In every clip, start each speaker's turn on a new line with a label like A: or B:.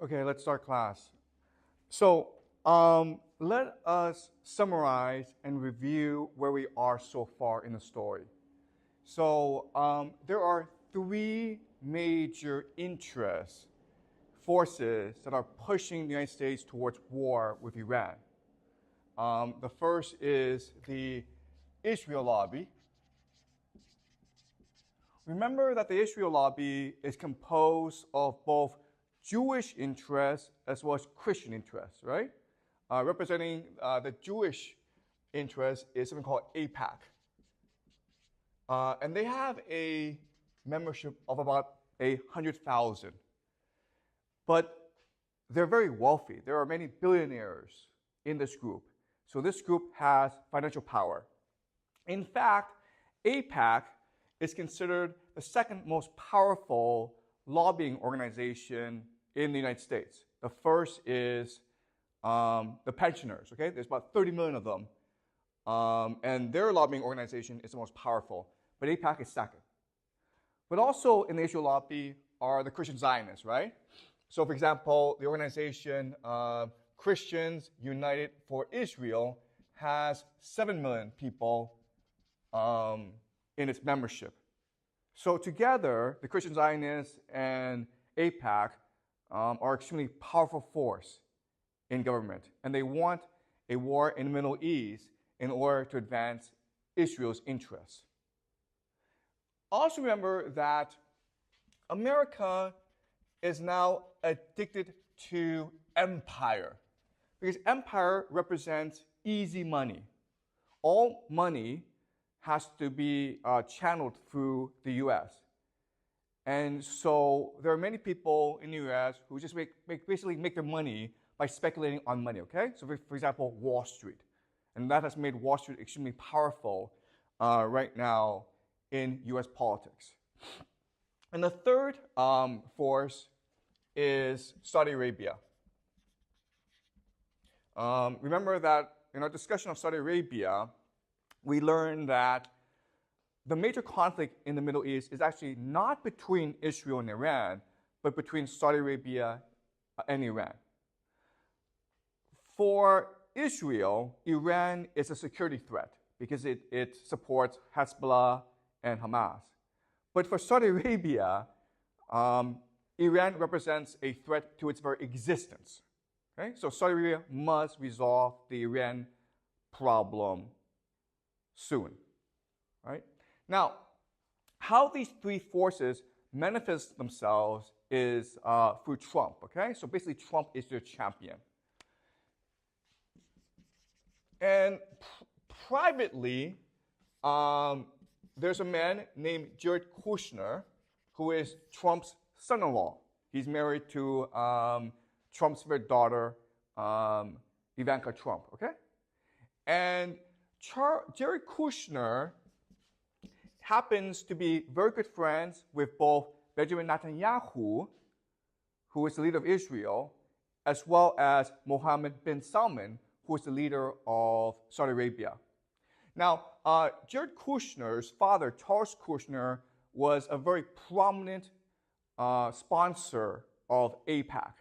A: Okay, let's start class. So let us summarize and review where we are so far in the story. So there are three major interests, forces that are pushing the United States towards war with Iran. The first is the Israel lobby. Remember that the Israel lobby is composed of both Jewish interests as well as Christian interests, right? Representing the Jewish interest is something called AIPAC. And they have a membership of about 100,000. But they're very wealthy. There are many billionaires in this group. So this group has financial power. In fact, AIPAC is considered the second most powerful lobbying organization in the United States. The first is the pensioners, okay? There's about 30 million of them. And their lobbying organization is the most powerful. But AIPAC is second. But also in the Israel lobby are the Christian Zionists, right? So for example, the organization Christians United for Israel has 7 million people in its membership. So together, the Christian Zionists and AIPAC are extremely powerful force in government. And they want a war in the Middle East in order to advance Israel's interests. Also remember that America is now addicted to empire, because empire represents easy money. All money has to be channeled through the U.S. And so there are many people in the U.S. who just basically make their money by speculating on money, okay? So for example, Wall Street. And that has made Wall Street extremely powerful right now in U.S. politics. And the third force is Saudi Arabia. Remember that in our discussion of Saudi Arabia, we learned that the major conflict in the Middle East is actually not between Israel and Iran, but between Saudi Arabia and Iran. For Israel, Iran is a security threat because it supports Hezbollah and Hamas. But for Saudi Arabia, Iran represents a threat to its very existence. Okay? So Saudi Arabia must resolve the Iran problem soon. Right? Now, how these three forces manifest themselves is through Trump. Okay? So basically, Trump is their champion. And privately, there's a man named Jared Kushner who is Trump's son-in-law. He's married to Trump's favorite daughter, Ivanka Trump, okay? And Jared Kushner happens to be very good friends with both Benjamin Netanyahu, who is the leader of Israel, as well as Mohammed bin Salman, who is the leader of Saudi Arabia. Now, Jared Kushner's father, Charles Kushner, was a very prominent sponsor of AIPAC.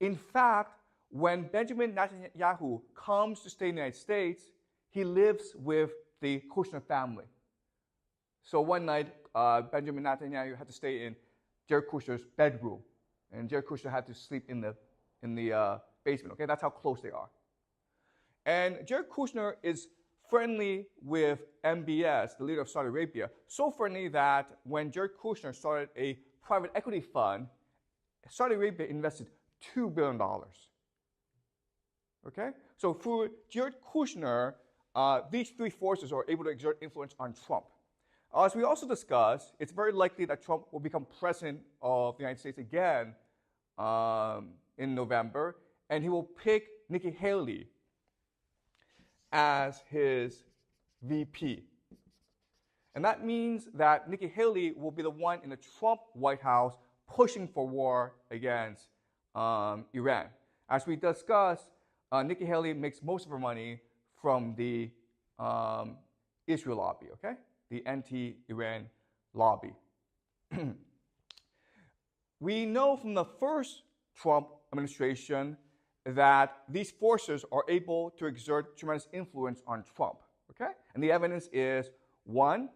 A: In fact, when Benjamin Netanyahu comes to stay in the United States, he lives with the Kushner family. So one night, Benjamin Netanyahu had to stay in Jared Kushner's bedroom, and Jared Kushner had to sleep in the basement. Okay, that's how close they are. And Jared Kushner is friendly with MBS, the leader of Saudi Arabia, so friendly that when Jared Kushner started a private equity fund, Saudi Arabia invested $2 billion. Okay? So through Jared Kushner, these three forces are able to exert influence on Trump. As we also discussed, it's very likely that Trump will become president of the United States again in November, and he will pick Nikki Haley as his VP. And that means that Nikki Haley will be the one in the Trump White House pushing for war against Iran. As we discussed, Nikki Haley makes most of her money from the Israel lobby, okay? The anti-Iran lobby. We know from the first Trump administration that these forces are able to exert tremendous influence on Trump. Okay? And the evidence is, one,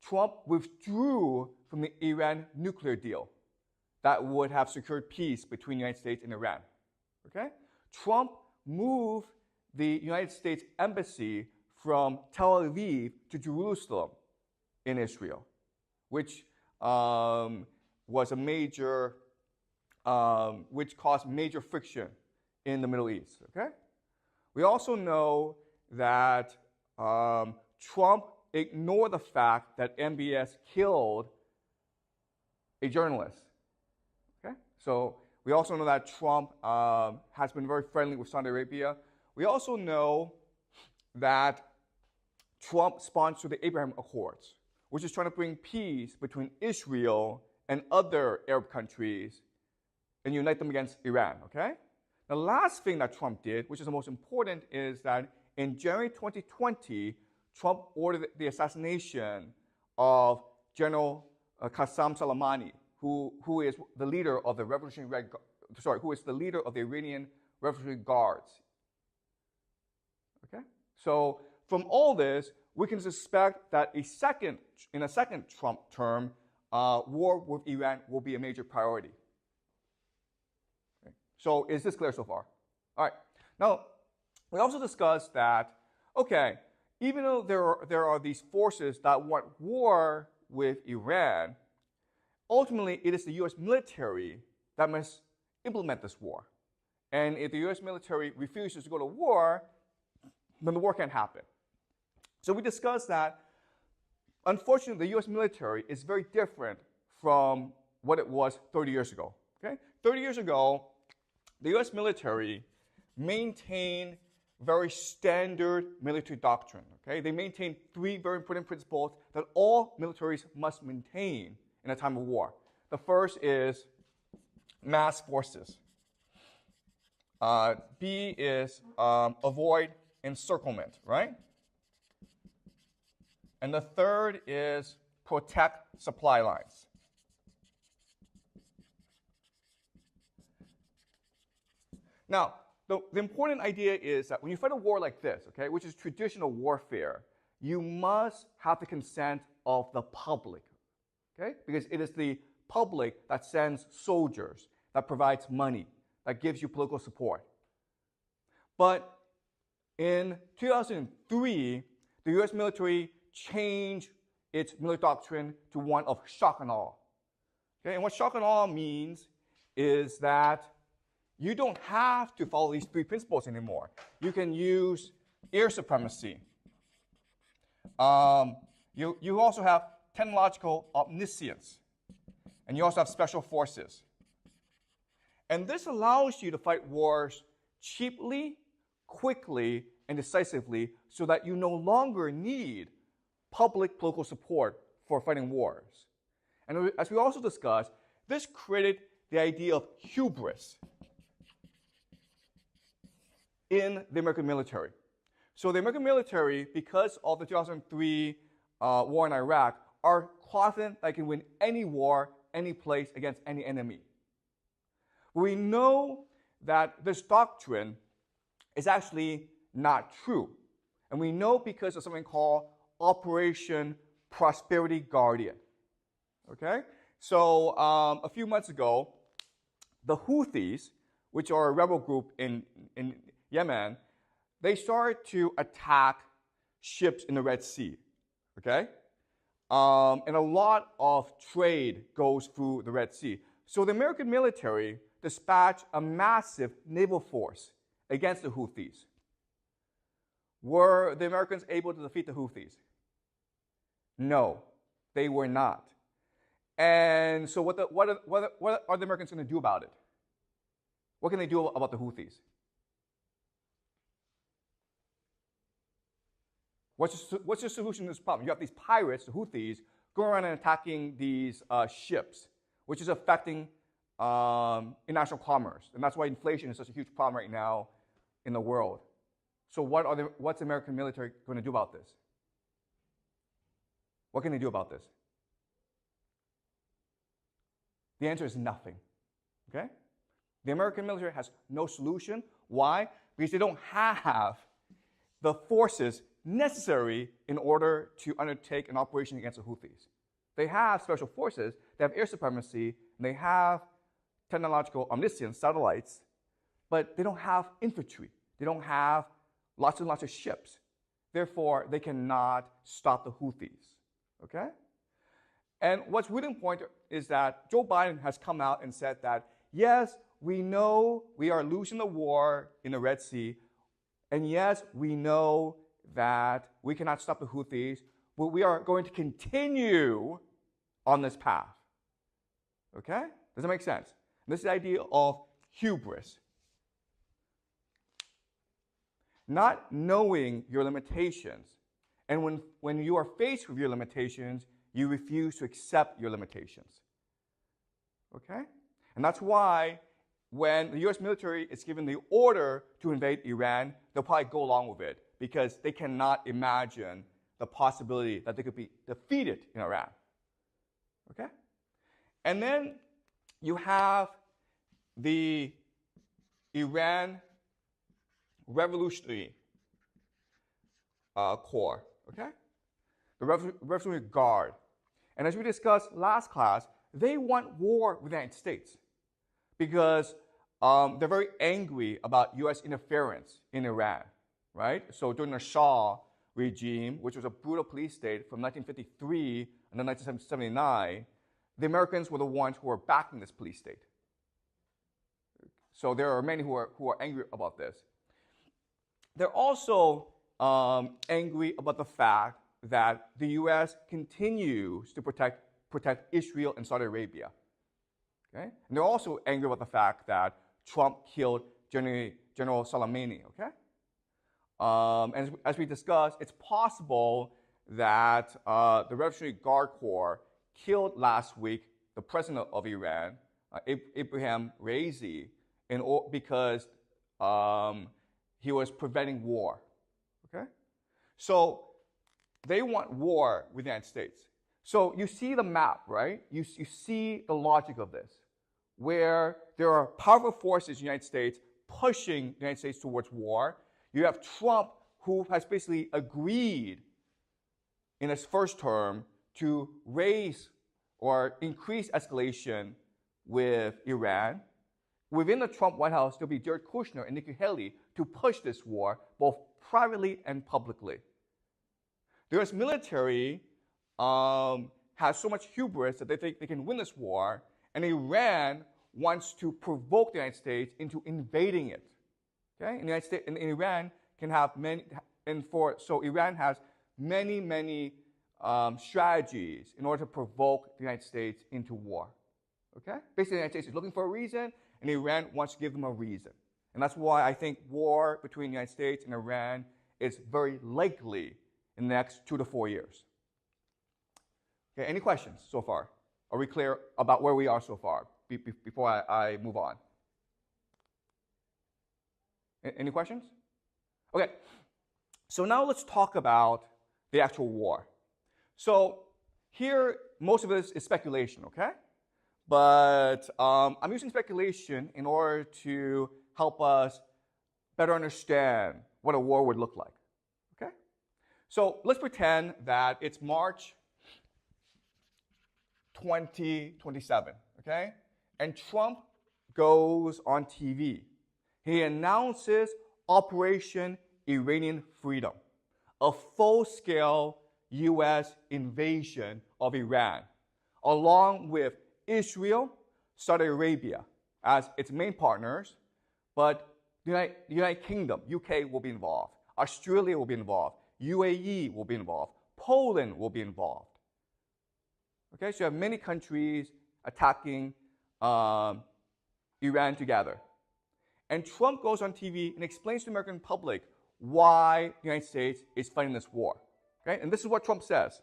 A: Trump withdrew from the Iran nuclear deal that would have secured peace between the United States and Iran. Okay? Trump moved the United States embassy from Tel Aviv to Jerusalem in Israel, which was a major, which caused major friction in the Middle East. Okay? We also know that Trump ignored the fact that MBS killed a journalist. Okay? So we also know that Trump has been very friendly with Saudi Arabia. We also know that Trump sponsored the Abraham Accords, which is trying to bring peace between Israel and other Arab countries and unite them against Iran. Okay? The last thing that Trump did, which is the most important, is that in January 2020, Trump ordered the assassination of General Qasem Soleimani, who is the leader of the who is the leader of the Iranian Revolutionary Guards. Okay? So from all this, we can suspect that in a second Trump term, war with Iran will be a major priority. Okay. So is this clear so far? All right. Now, we also discussed that, okay, even though there are these forces that want war with Iran, ultimately it is the U.S. military that must implement this war. And if the U.S. military refuses to go to war, then the war can't happen. So we discussed that, unfortunately, the U.S. military is very different from what it was 30 years ago. Okay? 30 years ago, the U.S. military maintained very standard military doctrine. Okay? They maintained three very important principles that all militaries must maintain in a time of war. The first is mass forces. B is avoid encirclement, right? And the third is protect supply lines. Now, the important idea is that when you fight a war like this, okay, which is traditional warfare, you must have the consent of the public, okay? Because it is the public that sends soldiers, that provides money, that gives you political support. But in 2003, the U.S. military changed its military doctrine to one of shock and awe. Okay? And what shock and awe means is that you don't have to follow these three principles anymore. You can use air supremacy. You also have technological omniscience. And you also have special forces. And this allows you to fight wars cheaply, quickly, and decisively so that you no longer need public political support for fighting wars. And as we also discussed, this created the idea of hubris in the American military. So the American military, because of the 2003 war in Iraq, are confident they can win any war, any place, against any enemy. We know that this doctrine is actually not true. And we know because of something called Operation Prosperity Guardian. Okay? So a few months ago, the Houthis, which are a rebel group in Yemen, they started to attack ships in the Red Sea. Okay? And a lot of trade goes through the Red Sea. So the American military dispatched a massive naval force against the Houthis. Were the Americans able to defeat the Houthis? No, they were not. And so what are the Americans going to do about it? What can they do about the Houthis? What's the solution to this problem? You have these pirates, the Houthis, going around and attacking these ships, which is affecting international commerce. And that's why inflation is such a huge problem right now in the world. So what's the American military going to do about this? What can they do about this? The answer is nothing. Okay? The American military has no solution. Why? Because they don't have the forces necessary in order to undertake an operation against the Houthis. They have special forces, they have air supremacy, and they have technological omniscience, satellites, but they don't have infantry. They don't have lots and lots of ships. Therefore, they cannot stop the Houthis, okay? And what's really important is that Joe Biden has come out and said that, yes, we know we are losing the war in the Red Sea, and yes, we know that we cannot stop the Houthis, but we are going to continue on this path. Okay? Does that make sense? This is the idea of hubris. Not knowing your limitations. And when you are faced with your limitations, you refuse to accept your limitations. Okay? And that's why when the US military is given the order to invade Iran, they'll probably go along with it because they cannot imagine the possibility that they could be defeated in Iran. Okay? And then you have the Iran Revolutionary Corps, okay? The Revolutionary Guard. And as we discussed last class, they want war with the United States because they're very angry about US interference in Iran, right? So during the Shah regime, which was a brutal police state from 1953 until 1979, the Americans were the ones who were backing this police state. So there are many who are angry about this. They're also angry about the fact that the U.S. continues to protect Israel and Saudi Arabia. Okay? And they're also angry about the fact that Trump killed General Soleimani. Okay? And as we discussed, it's possible that the Revolutionary Guard Corps killed last week the president of Iran, Ibrahim Raisi, because he was preventing war. Okay? So they want war with the United States. So you see the map, right? You see the logic of this, where there are powerful forces in the United States pushing the United States towards war. You have Trump, who has basically agreed in his first term to raise or increase escalation with Iran. Within the Trump White House, there'll be Jared Kushner and Nikki Haley to push this war, both privately and publicly. The U.S. military has so much hubris that they think they can win this war, and Iran wants to provoke the United States into invading it. Okay? And the United States and Iran can have many, so Iran has many strategies in order to provoke the United States into war. Okay? Basically, the United States is looking for a reason, and Iran wants to give them a reason. And that's why I think war between the United States and Iran is very likely in the next 2 to 4 years. Okay, any questions so far? Are we clear about where we are so far before I move on? Any questions? Okay, so now let's talk about the actual war. So here, most of this is speculation, okay? But I'm using speculation in order to help us better understand what a war would look like, okay? So let's pretend that it's March 2027, okay? And Trump goes on TV. He announces Operation Iranian Freedom, a full-scale U.S. invasion of Iran, along with Israel, Saudi Arabia as its main partners, but the United Kingdom, UK, will be involved. Australia will be involved. UAE will be involved. Poland will be involved. Okay, so you have many countries attacking Iran together. And Trump goes on TV and explains to the American public why the United States is fighting this war. Okay, and this is what Trump says.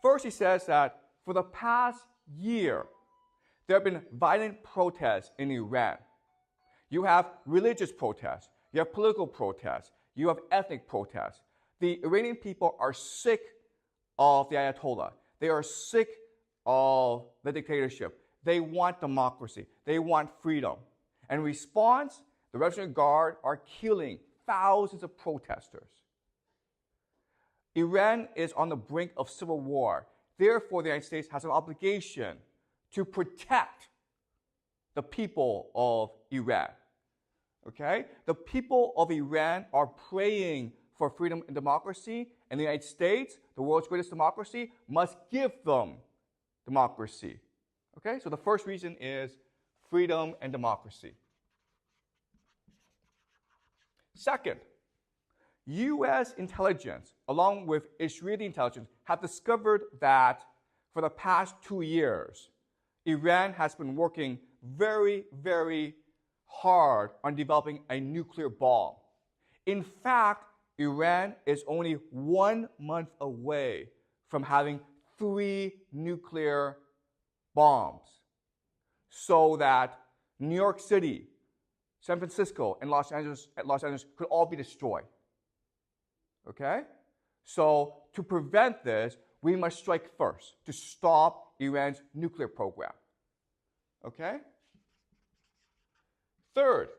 A: First, he says that for the past year, there have been violent protests in Iran. You have religious protests, you have political protests, you have ethnic protests. The Iranian people are sick of the Ayatollah. They are sick of the dictatorship. They want democracy. They want freedom. And in response, the Revolutionary Guard are killing thousands of protesters. Iran is on the brink of civil war. Therefore, the United States has an obligation to protect the people of Iran. Okay? The people of Iran are praying for freedom and democracy, and the United States, the world's greatest democracy, must give them democracy. Okay? So the first reason is freedom and democracy. Second, U.S. intelligence, along with Israeli intelligence, have discovered that for the past 2 years, Iran has been working very, very hard on developing a nuclear bomb. In fact, Iran is only 1 month away from having 3 nuclear bombs, so that New York City, San Francisco, and Los Angeles could all be destroyed. Okay? So to prevent this, we must strike first to stop Iran's nuclear program. Okay? Third,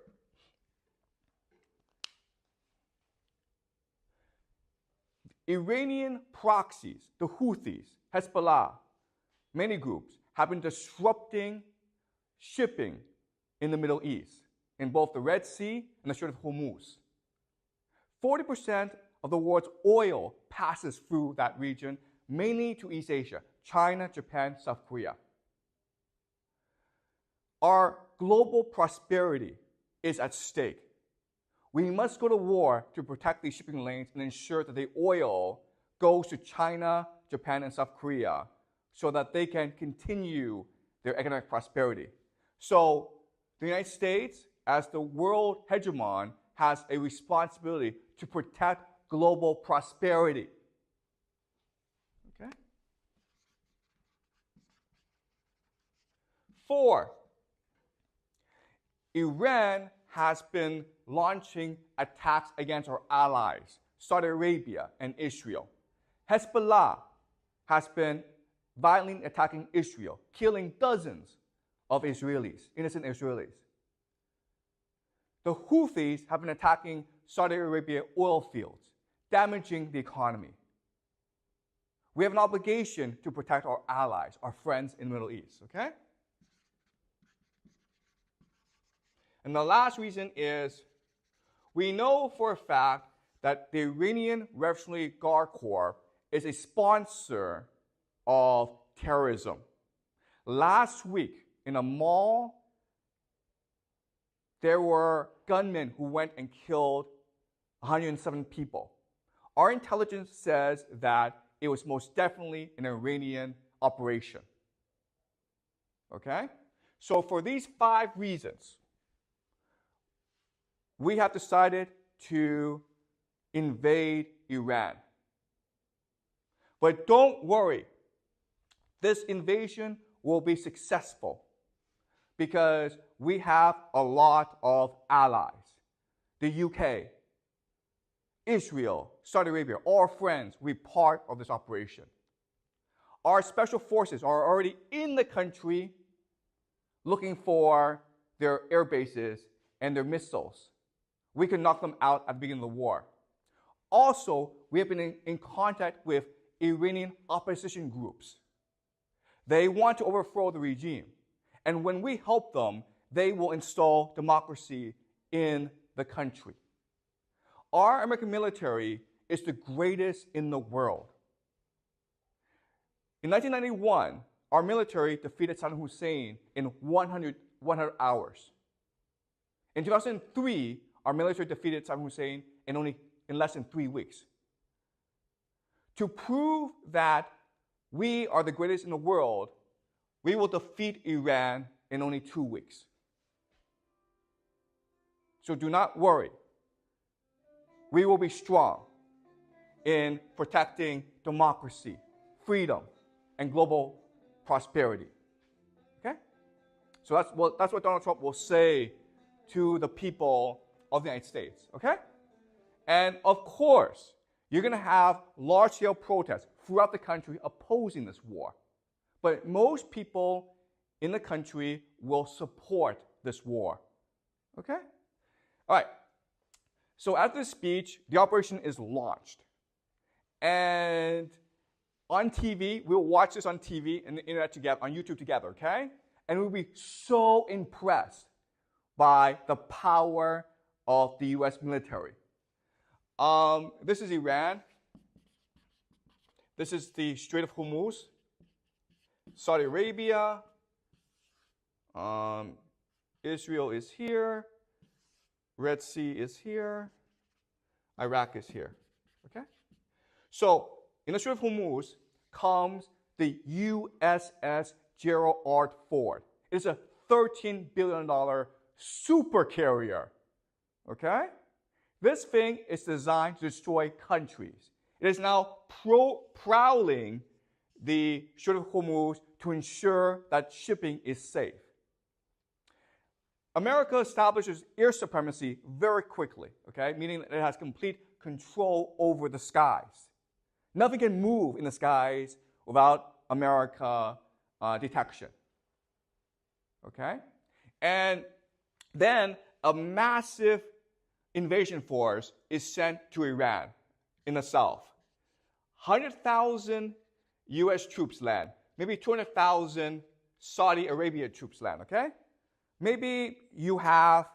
A: Iranian proxies, the Houthis, Hezbollah, many groups, have been disrupting shipping in the Middle East, in both the Red Sea and the Strait of Hormuz. 40% of the world's oil passes through that region, mainly to East Asia, China, Japan, South Korea. Our global prosperity is at stake. We must go to war to protect these shipping lanes and ensure that the oil goes to China, Japan, and South Korea so that they can continue their economic prosperity. So the United States, as the world hegemon, has a responsibility to protect global prosperity. Okay? 4, Iran has been launching attacks against our allies, Saudi Arabia and Israel. Hezbollah has been violently attacking Israel, killing dozens of Israelis, innocent Israelis. The Houthis have been attacking Saudi Arabia oil fields, damaging the economy. We have an obligation to protect our allies, our friends in the Middle East, okay? And the last reason is we know for a fact that the Iranian Revolutionary Guard Corps is a sponsor of terrorism. Last week in a mall, there were gunmen who went and killed 107 people. Our intelligence says that it was most definitely an Iranian operation. Okay? So for these 5 reasons, we have decided to invade Iran. But don't worry, this invasion will be successful because we have a lot of allies. The UK, Israel, Saudi Arabia, all friends, will be part of this operation. Our special forces are already in the country looking for their air bases and their missiles. We can knock them out at the beginning of the war. Also, we have been in contact with Iranian opposition groups. They want to overthrow the regime. And when we help them, they will install democracy in the country. Our American military is the greatest in the world. In 1991, our military defeated Saddam Hussein in 100 hours. In 2003, our military defeated Saddam Hussein in less than 3 weeks. To prove that we are the greatest in the world, we will defeat Iran in only 2 weeks. So do not worry. We will be strong in protecting democracy, freedom, and global prosperity. Okay? So that's what Donald Trump will say to the people of the United States. Okay? And of course, you're going to have large-scale protests throughout the country opposing this war. But most people in the country will support this war. Okay? All right. So after this speech, the operation is launched. And on TV, we'll watch this on TV and the internet together, on YouTube together, okay? And we'll be so impressed by the power of the US military. This is Iran. This is the Strait of Hormuz. Saudi Arabia. Israel is here. Red Sea is here. Iraq is here. Okay? So, in the Strait of Hormuz comes the USS Gerald R. Ford. It's a $13 billion super carrier. Okay? This thing is designed to destroy countries. It is now prowling the Strait of Hormuz to ensure that shipping is safe. America establishes air supremacy very quickly, okay? Meaning that it has complete control over the skies. Nothing can move in the skies without America detection, okay? And then a massive invasion force is sent to Iran in the south. 100,000 US troops land. Maybe 200,000 Saudi Arabia troops land, okay? Maybe you have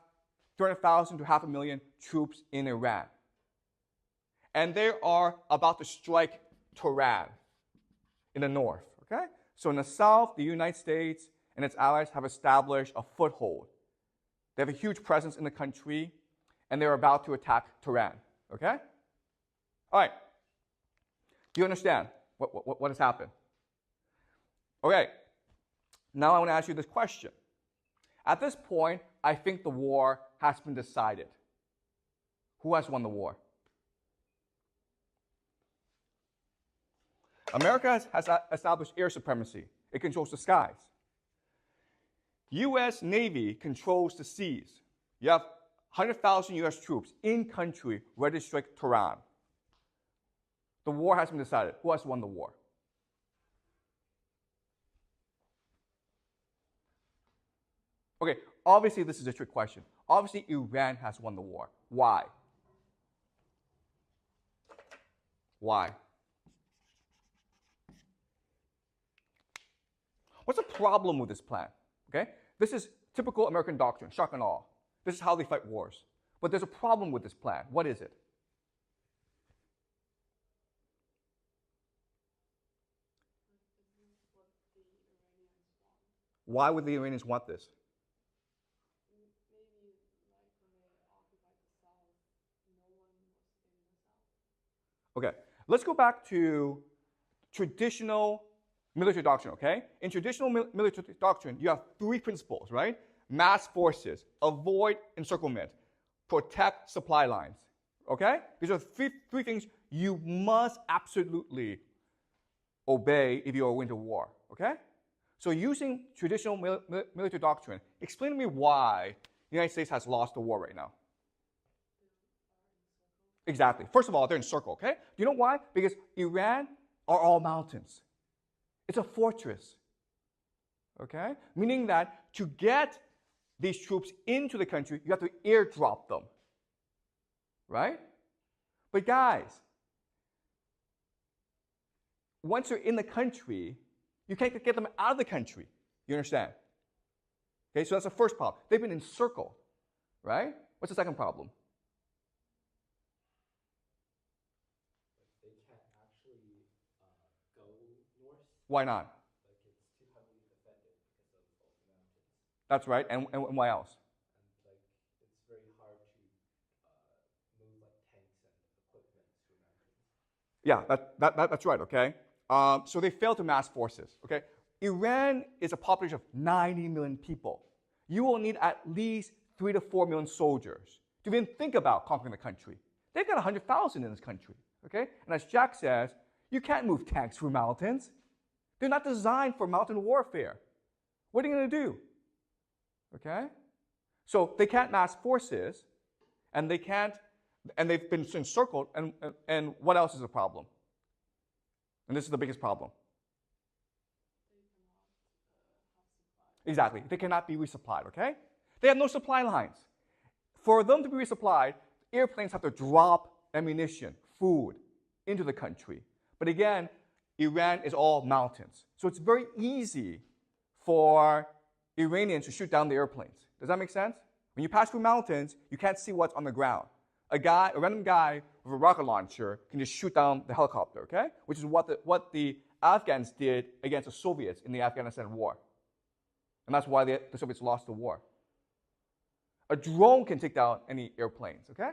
A: 200,000 to 500,000 troops in Iran. And they are about to strike Tehran in the north, okay? So in the south, the United States and its allies have established a foothold. They have a huge presence in the country, and they're about to attack Tehran, okay? All right. Do you understand what has happened? Okay. Now I want to ask you this question. At this point, I think the war has been decided. Who has won the war? America has established air supremacy. It controls the skies. U.S. Navy controls the seas. You have 100,000 U.S. troops in country ready to strike Tehran. The war has been decided. Who has won the war? Okay, obviously this is a trick question. Obviously Iran has won the war. Why? Why? What's the problem with this plan? Okay? This is typical American doctrine, shock and awe. This is how they fight wars. But there's a problem with this plan. What is it? Why would the Iranians want this? Okay, let's go back to traditional military doctrine, okay? In traditional military doctrine, you have three principles, right? Mass forces, avoid encirclement, protect supply lines, okay? These are three things you must absolutely obey if you are going to war, okay? So using traditional military doctrine, explain to me why the United States has lost the war right now. Exactly. First of all, they're in circle, okay? Do you know why? Because Iran are all mountains. It's a fortress, okay? Meaning that to get these troops into the country, you have to airdrop them, right? But guys, once you're in the country, you can't get them out of the country. You understand? Okay, so that's the first problem. They've been encircled, right? What's the second problem? Why not?
B: Like it's too heavily defended because of all the mountains.
A: That's right. And why else?
B: And like it's very hard to move like tanks and equipment through mountains.
A: Yeah, that's right. Okay. So they failed to mass forces. Okay. Iran is a population of 90 million people. You will need at least 3 to 4 million soldiers to even think about conquering the country. They've got 100,000 in this country. Okay. And as Jack says, you can't move tanks through mountains. They're not designed for mountain warfare. What are you going to do? Okay? So they can't mass forces, and they've been encircled, and what else is a problem? And this is the biggest problem. Exactly. They cannot be resupplied, okay? They have no supply lines. For them to be resupplied, airplanes have to drop ammunition, food, into the country. But again, Iran is all mountains. So it's very easy for Iranians to shoot down the airplanes. Does that make sense? When you pass through mountains, you can't see what's on the ground. A random guy with a rocket launcher can just shoot down the helicopter, okay? Which is what the Afghans did against the Soviets in the Afghanistan war. And that's why the Soviets lost the war. A drone can take down any airplanes, okay?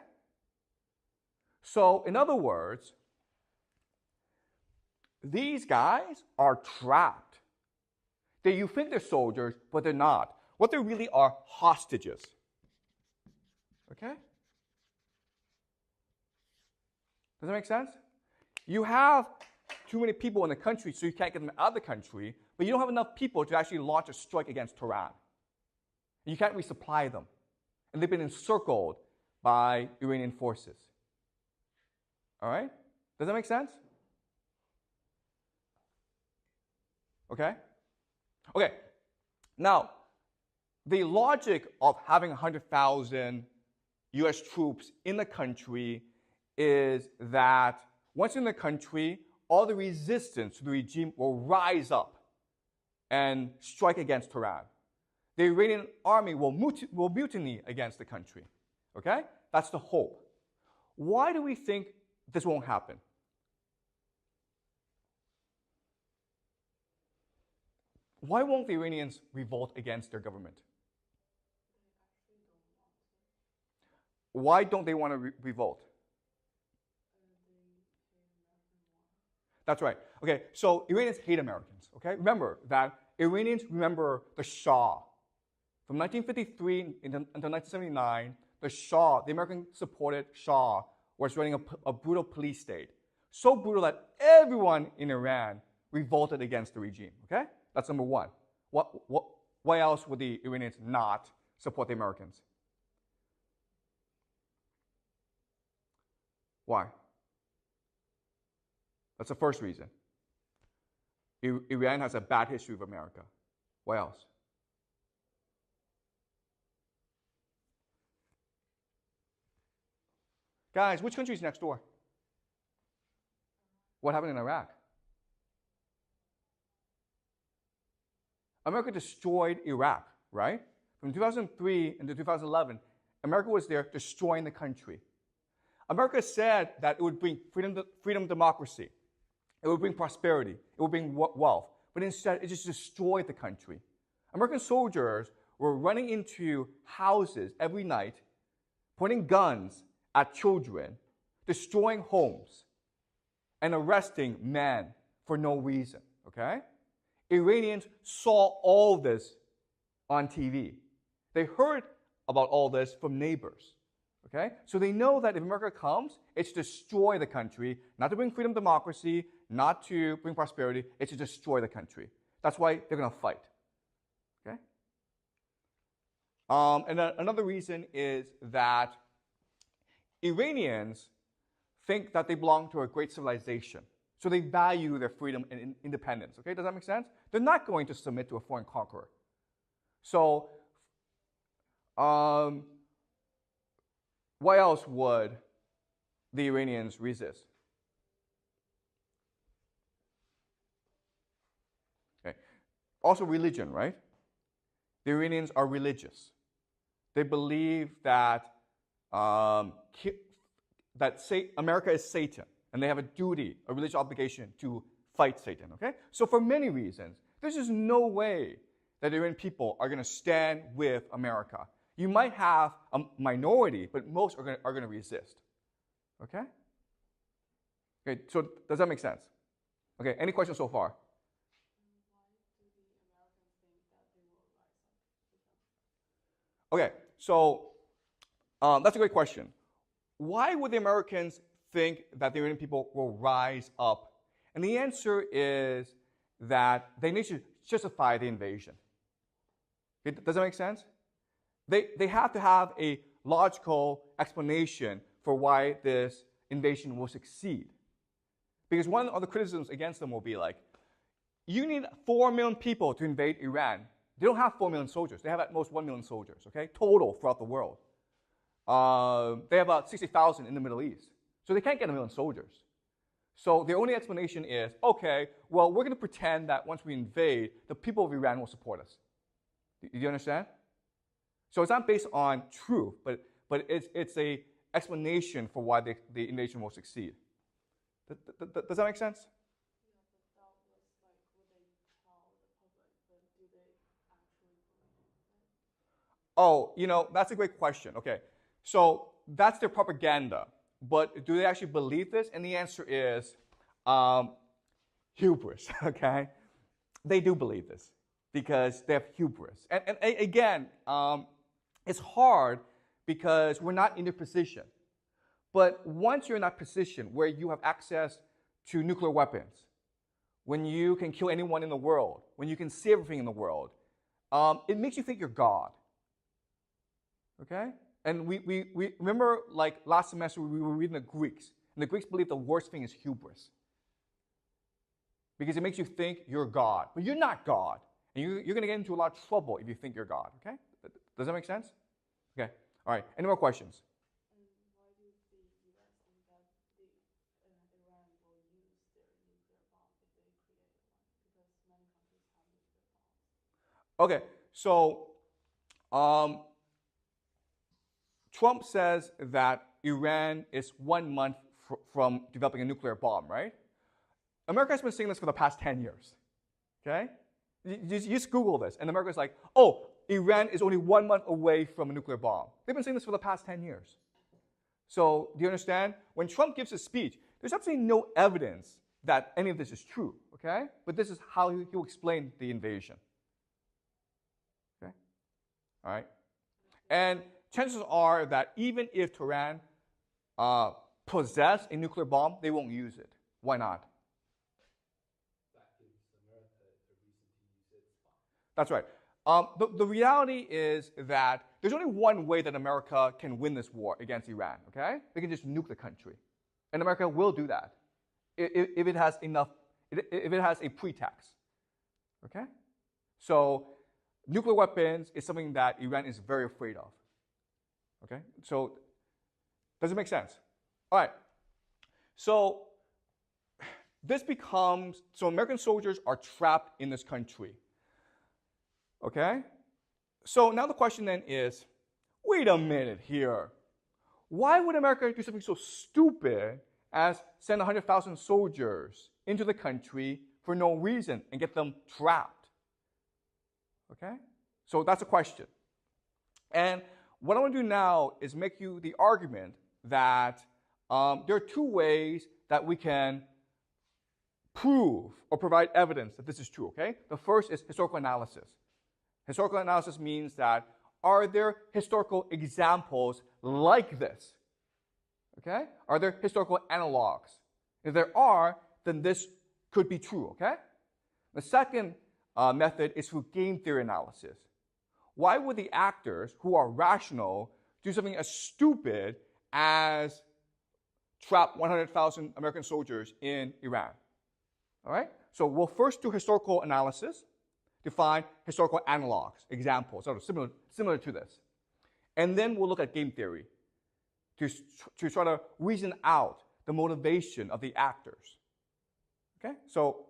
A: So, in other words, these guys are trapped. You think they're soldiers, but they're not. What they really are hostages. Okay? Does that make sense? You have too many people in the country, so you can't get them out of the country, but you don't have enough people to actually launch a strike against Tehran. You can't resupply them. And they've been encircled by Iranian forces. All right? Does that make sense? Okay? Okay. Now, the logic of having 100,000 US troops in the country is that once in the country, all the resistance to the regime will rise up and strike against Tehran. The Iranian army will mutiny against the country. Okay? That's the hope. Why do we think this won't happen? Why won't the Iranians revolt against their government? Why don't they want to revolt? That's right. Okay, so Iranians hate Americans. Okay, remember that Iranians remember the Shah. From 1953 until 1979, the Shah, the American-supported Shah, was running a brutal police state. So brutal that everyone in Iran revolted against the regime. Okay, that's number one. Why else would the Iranians not support the Americans? Why? That's the first reason. Iran has a bad history with America. Why else? Guys, which country is next door? What happened in Iraq? America destroyed Iraq, right? From 2003 into 2011, America was there destroying the country. America said that it would bring freedom, democracy. It would bring prosperity. It would bring wealth. But instead, it just destroyed the country. American soldiers were running into houses every night, pointing guns at children, destroying homes, and arresting men for no reason. Okay? Iranians saw all this on TV. They heard about all this from neighbors. Okay? So they know that if America comes, it's to destroy the country, not to bring freedom, democracy, not to bring prosperity, it's to destroy the country. That's why they're going to fight. Okay? And another reason is that Iranians think that they belong to a great civilization. So they value their freedom and independence. Okay? Does that make sense? They're not going to submit to a foreign conqueror. So, why else would the Iranians resist? Okay. Also religion, right? The Iranians are religious. They believe that America is Satan, and they have a duty, a religious obligation to fight Satan, okay? So for many reasons, there's just no way that the Iranian people are going to stand with America. You might have a minority, but most are going to resist. Okay? Okay, so does that make sense? Okay, any questions so far? Okay, so that's a great question. Why would the Americans think that the Iranian people will rise up? And the answer is that they need to justify the invasion. Okay, does that make sense? They have to have a logical explanation for why this invasion will succeed. Because one of the criticisms against them will be like, you need 4 million people to invade Iran. They don't have 4 million soldiers. They have at most 1 million soldiers, okay, total throughout the world. They have about 60,000 in the Middle East. So they can't get 1 million soldiers. So the only explanation is, okay, well, we're going to pretend that once we invade, the people of Iran will support us. Do you understand? So it's not based on truth, but it's a explanation for why the invasion will succeed. Does that make sense?
C: Yeah, but that was like what they tell the public, but do they actually believe it?
A: Oh, you know, that's a great question. Okay, so that's their propaganda. But do they actually believe this? And the answer is hubris, okay? They do believe this because they have hubris. And again, it's hard because we're not in their position. But once you're in that position where you have access to nuclear weapons, when you can kill anyone in the world, when you can see everything in the world, it makes you think you're God, okay? And we remember, like last semester, we were reading the Greeks. And the Greeks believe the worst thing is hubris. Because it makes you think you're God. But you're not God. And you're going to get into a lot of trouble if you think you're God. Okay? Does that make sense? Okay. All right. Any more questions?
C: And why do the U.S. think that Iran will use their nuclear bomb if they create one? Because many countries have nuclear bombs.
A: Okay. So, Trump says that Iran is 1 month from developing a nuclear bomb, right? America has been saying this for the past 10 years, okay? You just Google this, and America's like, oh, Iran is only 1 month away from a nuclear bomb. They've been saying this for the past 10 years. So do you understand? When Trump gives his speech, there's absolutely no evidence that any of this is true, okay? But this is how he'll explain the invasion, okay? All right? And chances are that even if Tehran possess a nuclear bomb, they won't use it. Why not?
B: That gives America a reason to use its bomb.
A: That's right. The reality is that there's only one way that America can win this war against Iran, okay? They can just nuke the country. And America will do that if it has enough, if it has a pretext, okay? So nuclear weapons is something that Iran is very afraid of. Okay, so does it make sense? All right, so this becomes, so American soldiers are trapped in this country. Okay, so now the question then is, wait a minute here. Why would America do something so stupid as send 100,000 soldiers into the country for no reason and get them trapped? Okay, so that's a question. And what I want to do now is make you the argument that there are two ways that we can prove or provide evidence that this is true, okay? The first is historical analysis. Historical analysis means that are there historical examples like this? Okay? Are there historical analogs? If there are, then this could be true, okay? The second method is through game theory analysis. Why would the actors who are rational do something as stupid as trap 100,000 American soldiers in Iran? All right? So we'll first do historical analysis to find historical analogs, examples, sort of similar to this. And then we'll look at game theory to try to reason out the motivation of the actors. Okay? So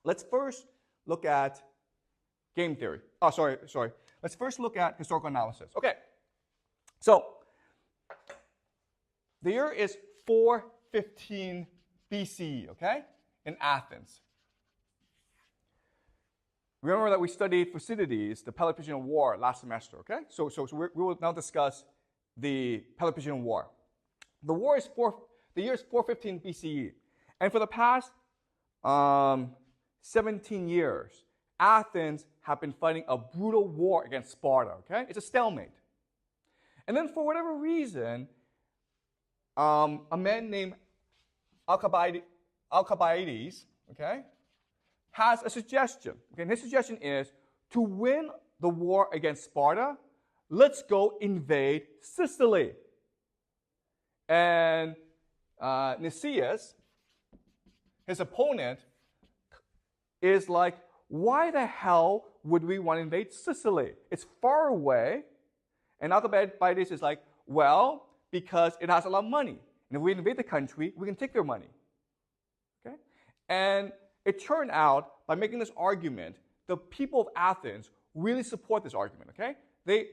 A: let's first look at game theory. Oh, sorry. Let's first look at historical analysis. Okay, so the year is 415 BCE, okay, in Athens. Remember that we studied Thucydides, the Peloponnesian War, last semester, okay? So we will now discuss the Peloponnesian War. The year is 415 BCE, and for the past 17 years, Athens have been fighting a brutal war against Sparta, okay? It's a stalemate. And then for whatever reason, a man named Alcibiades, okay, has a suggestion. Okay, and his suggestion is to win the war against Sparta, let's go invade Sicily. And Nicias, his opponent, is like, why the hell would we want to invade Sicily? It's far away. And other bad ideas is like, well, because it has a lot of money. And if we invade the country, we can take their money. Okay? And it turned out, by making this argument, the people of Athens really support this argument. Okay?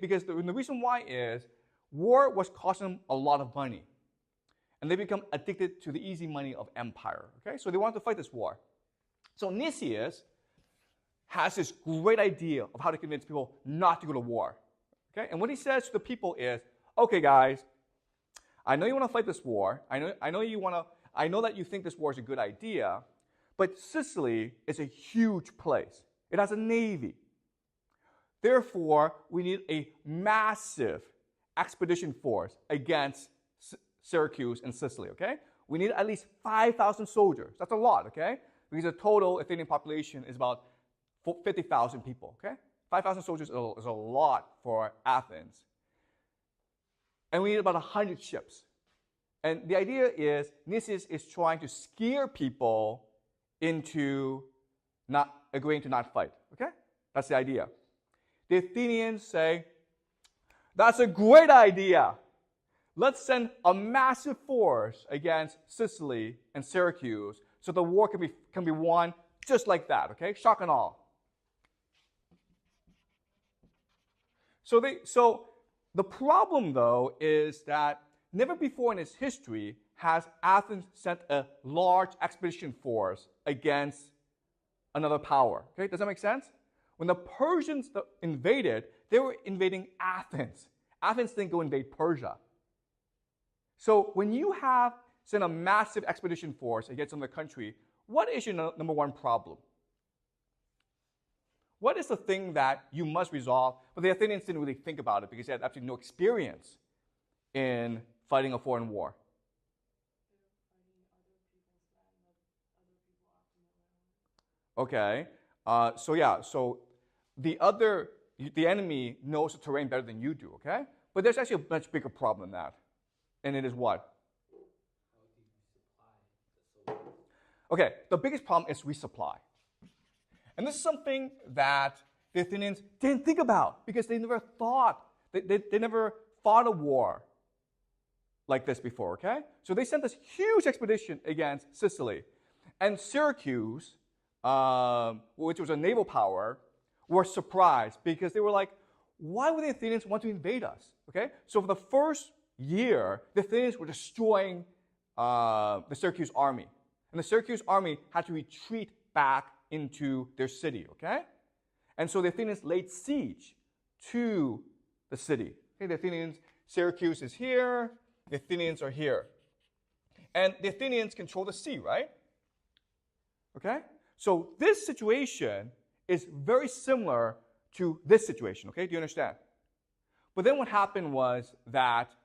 A: Because the reason why is war was costing them a lot of money. And they become addicted to the easy money of empire. Okay? So they wanted to fight this war. So Nicias has this great idea of how to convince people not to go to war. Okay? And what he says to the people is, okay, guys, I know you want to fight this war. I know that you think this war is a good idea, but Sicily is a huge place. It has a navy. Therefore, we need a massive expedition force against Syracuse and Sicily, okay? We need at least 5,000 soldiers. That's a lot, okay? Because the total Athenian population is about 50,000 people, okay? 5,000 soldiers is a lot for Athens. And we need about 100 ships. And the idea is Nicias is trying to scare people into not agreeing to not fight, okay? That's the idea. The Athenians say, that's a great idea. Let's send a massive force against Sicily and Syracuse so the war can be won just like that, okay? Shock and awe. So the problem, though, is that never before in its history has Athens sent a large expedition force against another power. Okay, does that make sense? When the Persians invaded, they were invading Athens. Athens didn't go invade Persia. So when you have sent a massive expedition force against another country, what is your number one problem? What is the thing that you must resolve? But the Athenians didn't really think about it because they had absolutely no experience in fighting a foreign war. Okay, so the enemy knows the terrain better than you do, okay? But there's actually a much bigger problem than that. And it is what? Okay, the biggest problem is resupply. And this is something that the Athenians didn't think about because they never thought, they never fought a war like this before, okay? So they sent this huge expedition against Sicily. And Syracuse, which was a naval power, were surprised because they were like, why would the Athenians want to invade us, okay? So for the first year, the Athenians were destroying the Syracuse army. And the Syracuse army had to retreat back into their city, okay? And so the Athenians laid siege to the city. Okay, the Athenians, Syracuse is here, the Athenians are here. And the Athenians control the sea, right? Okay? So this situation is very similar to this situation, okay? Do you understand? But then what happened was that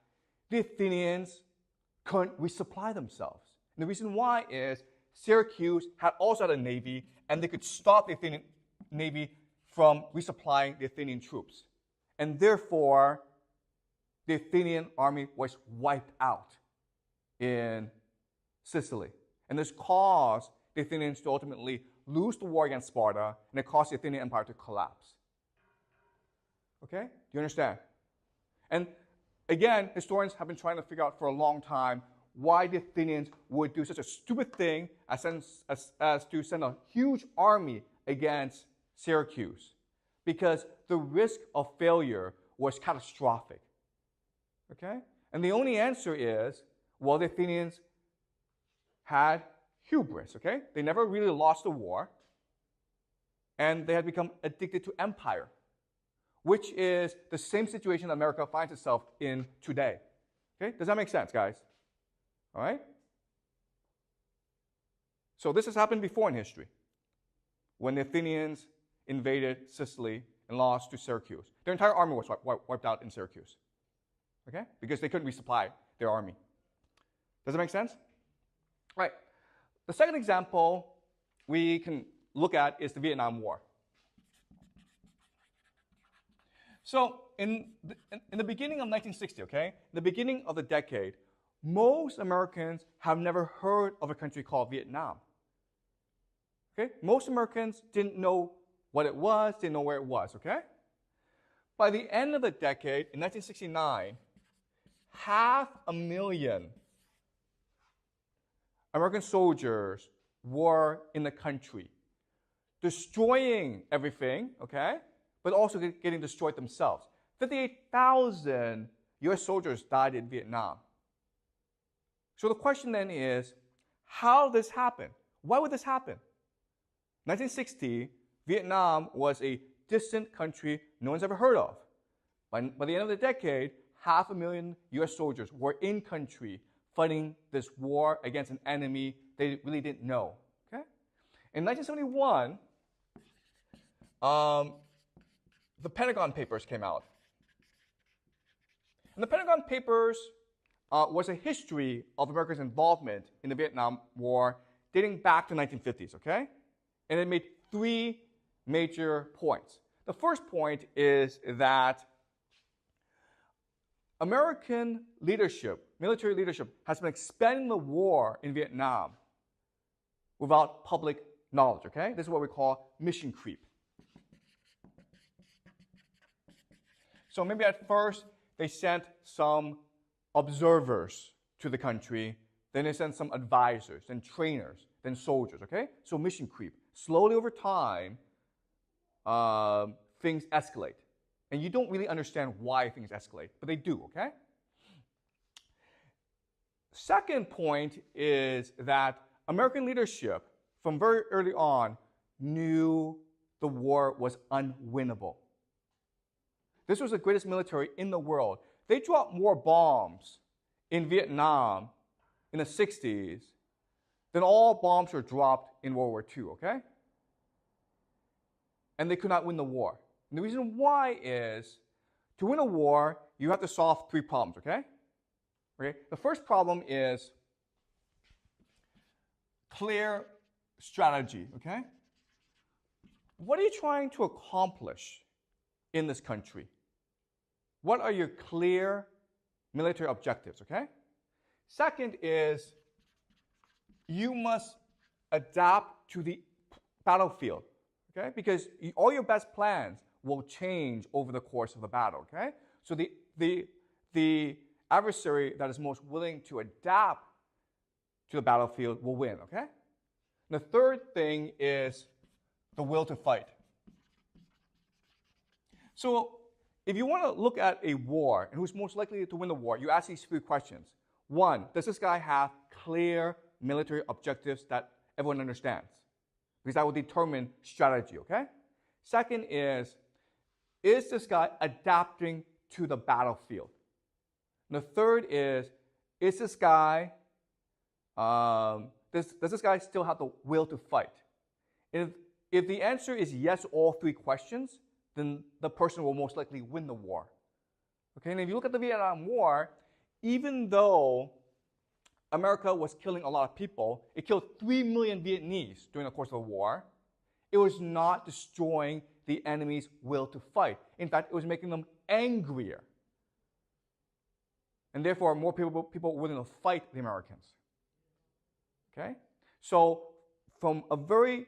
A: the Athenians couldn't resupply themselves. And the reason why is Syracuse also had a navy, and they could stop the Athenian navy from resupplying the Athenian troops. And therefore, the Athenian army was wiped out in Sicily. And this caused the Athenians to ultimately lose the war against Sparta, and it caused the Athenian empire to collapse. Okay? Do you understand? And again, historians have been trying to figure out for a long time why the Athenians would do such a stupid thing as to send a huge army against Syracuse. Because the risk of failure was catastrophic. Okay? And the only answer is, well, the Athenians had hubris, okay? They never really lost the war, and they had become addicted to empire, which is the same situation America finds itself in today. Okay? Does that make sense, guys? All right? So this has happened before in history, when the Athenians invaded Sicily and lost to Syracuse. Their entire army was wiped out in Syracuse, okay? Because they couldn't resupply their army. Does that make sense? All right. The second example we can look at is the Vietnam War. So in the beginning of 1960, okay, the beginning of the decade, most Americans have never heard of a country called Vietnam. Okay? Most Americans didn't know what it was, didn't know where it was, okay? By the end of the decade, in 1969, 500,000 American soldiers were in the country, destroying everything, okay? But also getting destroyed themselves. 58,000 US soldiers died in Vietnam. So the question then is, how did this happen? Why would this happen? 1960, Vietnam was a distant country no one's ever heard of. By the end of the decade, 500,000 US soldiers were in country fighting this war against an enemy they really didn't know. Okay? In 1971, the Pentagon Papers came out. And the Pentagon Papers was a history of America's involvement in the Vietnam War dating back to the 1950s, okay? And it made 3 major points. The first point is that American leadership, military leadership, has been expanding the war in Vietnam without public knowledge, okay? This is what we call mission creep. So maybe at first they sent some observers to the country, then they sent some advisors, then trainers, then soldiers, okay? So mission creep. Slowly over time, things escalate. And you don't really understand why things escalate, but they do, okay? Second point is that American leadership, from very early on, knew the war was unwinnable. This was the greatest military in the world. They dropped more bombs in Vietnam in the 60s than all bombs were dropped in World War II, okay? And they could not win the war. And the reason why is, to win a war, you have to solve 3 problems, okay? Okay? The first problem is clear strategy, okay? What are you trying to accomplish in this country? What are your clear military objectives, okay? Second is, you must adapt to the battlefield, okay? Because all your best plans will change over the course of the battle, okay? So the adversary that is most willing to adapt to the battlefield will win, okay? And the third thing is the will to fight. So if you want to look at a war and who's most likely to win the war, you ask these 3 questions. 1, does this guy have clear military objectives that everyone understands? Because that will determine strategy, okay? Second is this guy adapting to the battlefield? And the third is this guy, does this guy still have the will to fight? If the answer is yes to all 3 questions, then the person will most likely win the war. Okay, and if you look at the Vietnam War, even though America was killing a lot of people, it killed 3 million Vietnamese during the course of the war, it was not destroying the enemy's will to fight. In fact, it was making them angrier. And therefore, more people were willing to fight the Americans. Okay? So very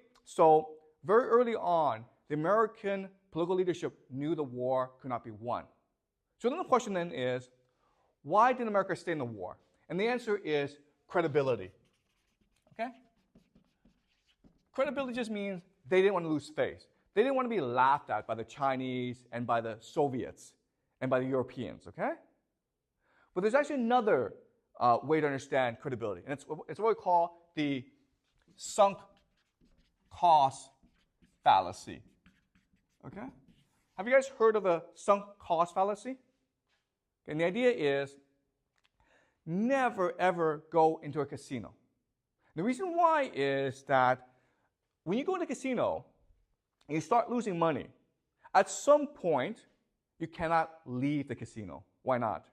A: early on, the American political leadership knew the war could not be won. So then the question then is, why did America stay in the war? And the answer is credibility. Okay? Credibility just means they didn't want to lose face. They didn't want to be laughed at by the Chinese and by the Soviets and by the Europeans, okay? But there's actually another way to understand credibility, and it's what we call the sunk cost fallacy. Okay? Have you guys heard of the sunk cost fallacy? And the idea is, never ever go into a casino. The reason why is that when you go into a casino and you start losing money, at some point you cannot leave the casino. Why not?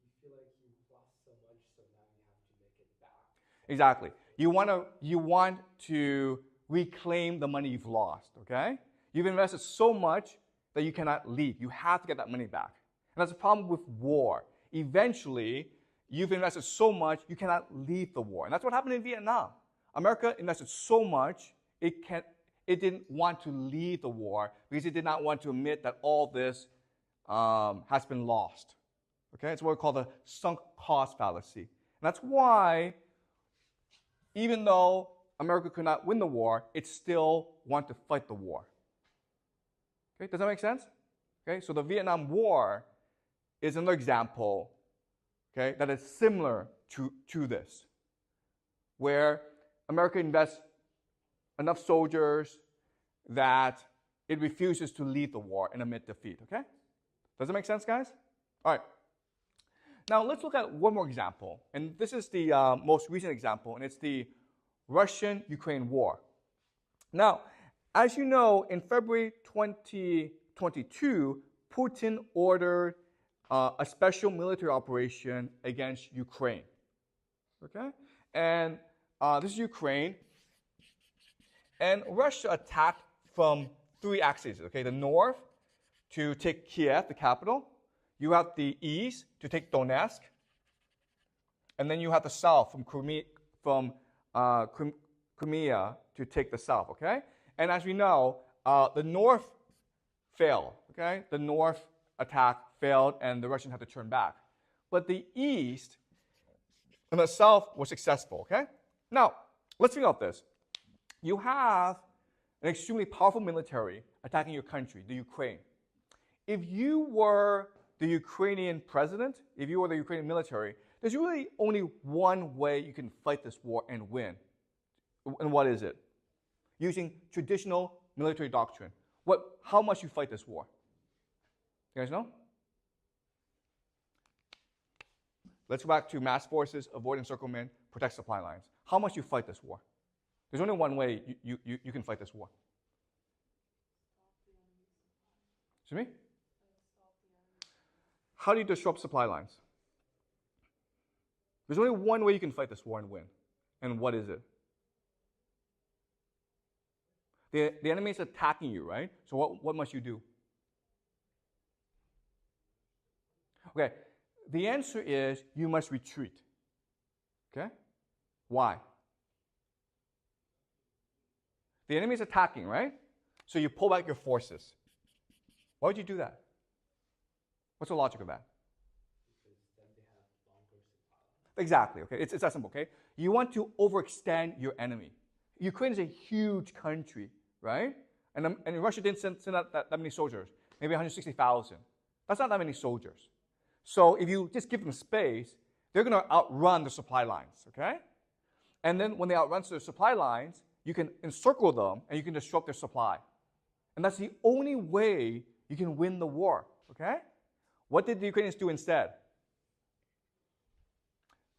B: You feel like you've lost so much, so now you have to make it back.
A: Exactly. You want to reclaim the money you've lost, okay? You've invested so much that you cannot leave. You have to get that money back. And that's a problem with war. Eventually, you've invested so much, you cannot leave the war. And that's what happened in Vietnam. America invested so much, it it didn't want to leave the war because it did not want to admit that all this has been lost. Okay, it's what we call the sunk cost fallacy. And that's why, even though America could not win the war, it still wanted to fight the war. Okay, does that make sense? Okay, so the Vietnam War is another example, okay, that is similar to this, where America invests enough soldiers that it refuses to leave the war and admit defeat, okay? Does that make sense, guys? All right. Now, let's look at one more example. And this is the most recent example, and it's the Russian-Ukraine war. Now, as you know, in February 2022, Putin ordered a special military operation against Ukraine. Okay? And this is Ukraine. And Russia attacked from three axes. Okay? The north to take Kiev, the capital. You have the east to take Donetsk. And then you have the south from Crimea to take the south. Okay? And as we know, the north failed. Okay? The north attack failed, and the Russians had to turn back. But the east and the south were successful. Okay? Now, let's think about this. You have an extremely powerful military attacking your country, the Ukraine. If you were the Ukrainian president, if you were the Ukrainian military, there's really only one way you can fight this war and win. And what is it? Using traditional military doctrine. How must you fight this war? You guys know? Let's go back to mass forces, avoid encirclement, protect supply lines. How must you fight this war? There's only one way you can fight this war. Excuse me? How do you disrupt supply lines? There's only one way you can fight this war and win. And what is it? The enemy is attacking you, right? So what must you do? Okay, the answer is you must retreat. Okay? Why? The enemy is attacking, right? So you pull back your forces. Why would you do that? What's the logic of that?
B: Because then they have longer supply lines.
A: Exactly, okay? It's that simple, okay? You want to overextend your enemy. Ukraine is a huge country, right? And Russia didn't send out that many soldiers, maybe 160,000. That's not that many soldiers. So if you just give them space, they're going to outrun the supply lines, okay? And then when they outrun the supply lines, you can encircle them and you can disrupt their supply. And that's the only way you can win the war, okay? What did the Ukrainians do instead?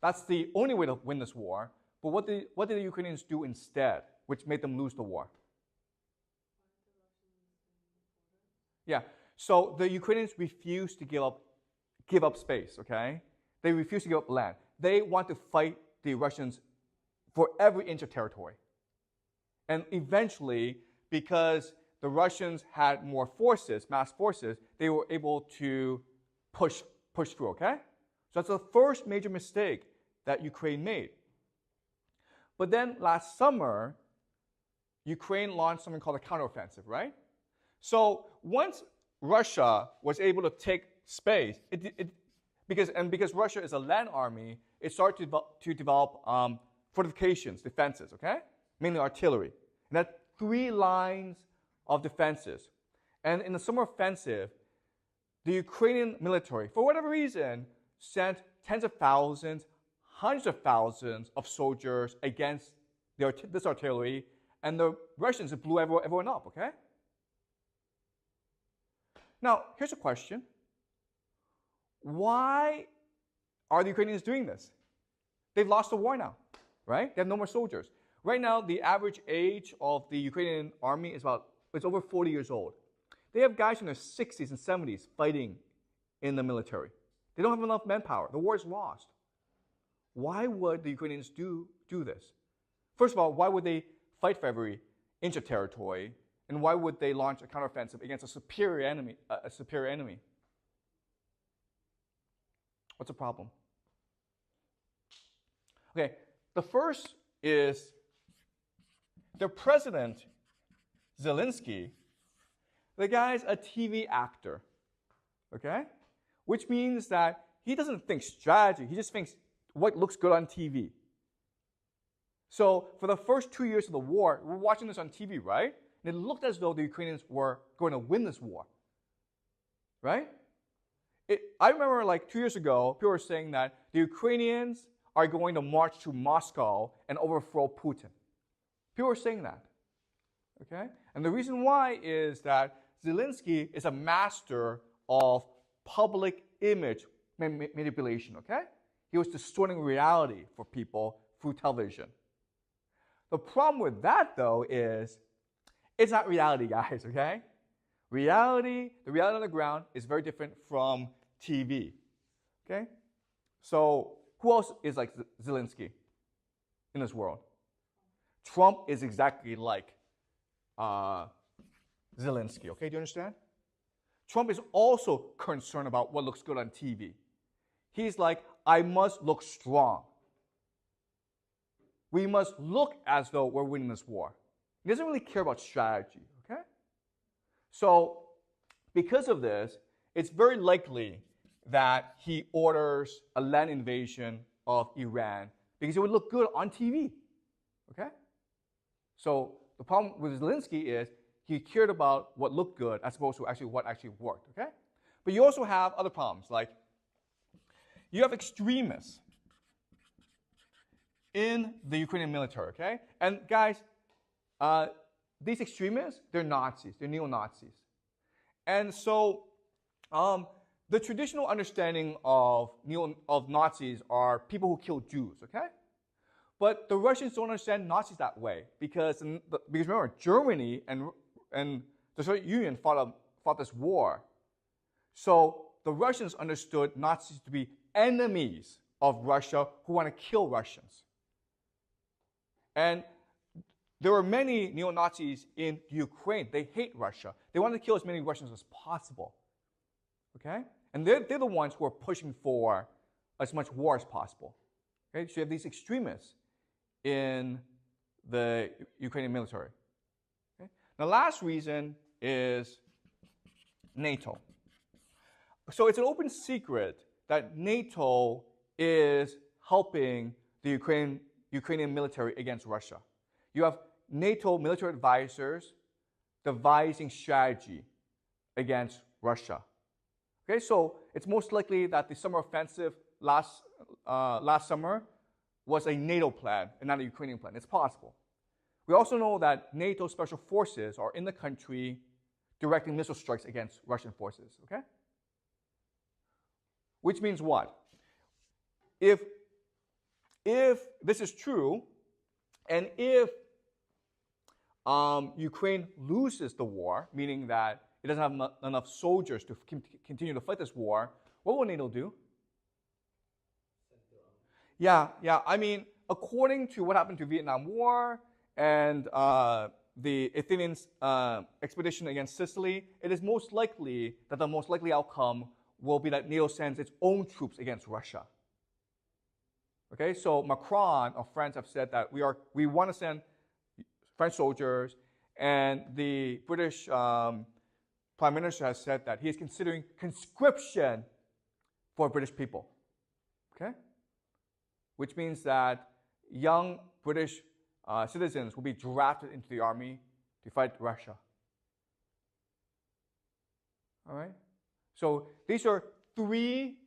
A: That's the only way to win this war. But what did the Ukrainians do instead, which made them lose the war? Yeah. So the Ukrainians refused to give up space, okay? They refused to give up land. They want to fight the Russians for every inch of territory. And eventually, because the Russians had more forces, mass forces, they were able to push through, okay? So that's the first major mistake that Ukraine made. But then last summer, Ukraine launched something called a counteroffensive, right? So once Russia was able to take space, because Russia is a land army, it started to develop fortifications, defenses, okay? Mainly artillery. And had 3 lines of defenses. And in the summer offensive, the Ukrainian military, for whatever reason, sent tens of thousands, hundreds of thousands of soldiers against this artillery, and the Russians blew everyone up, okay? Now, here's a question. Why are the Ukrainians doing this? They've lost the war now, right? They have no more soldiers. Right now, the average age of the Ukrainian army is over 40 years old. They have guys in their 60s and 70s fighting in the military. They don't have enough manpower. The war is lost. Why would the Ukrainians do this? First of all, why would they fight for every inch of territory? And why would they launch a counteroffensive against a superior enemy? What's the problem? Okay, the first is their president Zelensky, the guy's a TV actor, okay? Which means that he doesn't think strategy, he just thinks what looks good on TV. So for the first 2 years of the war, we're watching this on TV, right? And it looked as though the Ukrainians were going to win this war, right? I remember like 2 years ago, people were saying that the Ukrainians are going to march to Moscow and overthrow Putin. People were saying that, okay? And the reason why is that Zelensky is a master of public image manipulation, okay? He was distorting reality for people through television. The problem with that, though, is it's not reality, guys, okay? The reality on the ground is very different from TV, okay? So who else is like Zelensky in this world? Trump is exactly like Zelensky, okay? Do you understand? Trump is also concerned about what looks good on TV. He's like, I must look strong. We must look as though we're winning this war. He doesn't really care about strategy, okay? So because of this, it's very likely that he orders a land invasion of Iran because it would look good on TV, okay? So the problem with Zelensky is he cared about what looked good as opposed to actually what actually worked, okay? But you also have other problems, like you have extremists in the Ukrainian military, okay? And guys, these extremists, they're Nazis, they're neo-Nazis. And so the traditional understanding of Nazis are people who kill Jews, okay? But the Russians don't understand Nazis that way because remember, Germany and the Soviet Union fought this war. So the Russians understood Nazis to be enemies of Russia who want to kill Russians. And there were many neo-Nazis in Ukraine. They hate Russia. They want to kill as many Russians as possible. Okay? And they're the ones who are pushing for as much war as possible. Okay? So you have these extremists in the Ukrainian military. Okay? The last reason is NATO. So it's an open secret that NATO is helping the Ukrainian military against Russia. You have NATO military advisors devising strategy against Russia. Okay, so it's most likely that the summer offensive last summer was a NATO plan and not a Ukrainian plan. It's possible. We also know that NATO special forces are in the country directing missile strikes against Russian forces. Okay? Which means what? If this is true, and if Ukraine loses the war, meaning that it doesn't have enough soldiers to continue to fight this war, what will NATO do? Yeah. I mean, according to what happened to Vietnam War and the Athenian expedition against Sicily, it is most likely that the most likely outcome will be that NATO sends its own troops against Russia. Okay, so Macron of France have said that we want to send French soldiers, and the British Prime Minister has said that he is considering conscription for British people. Okay, which means that young British citizens will be drafted into the army to fight Russia. All right, so these are three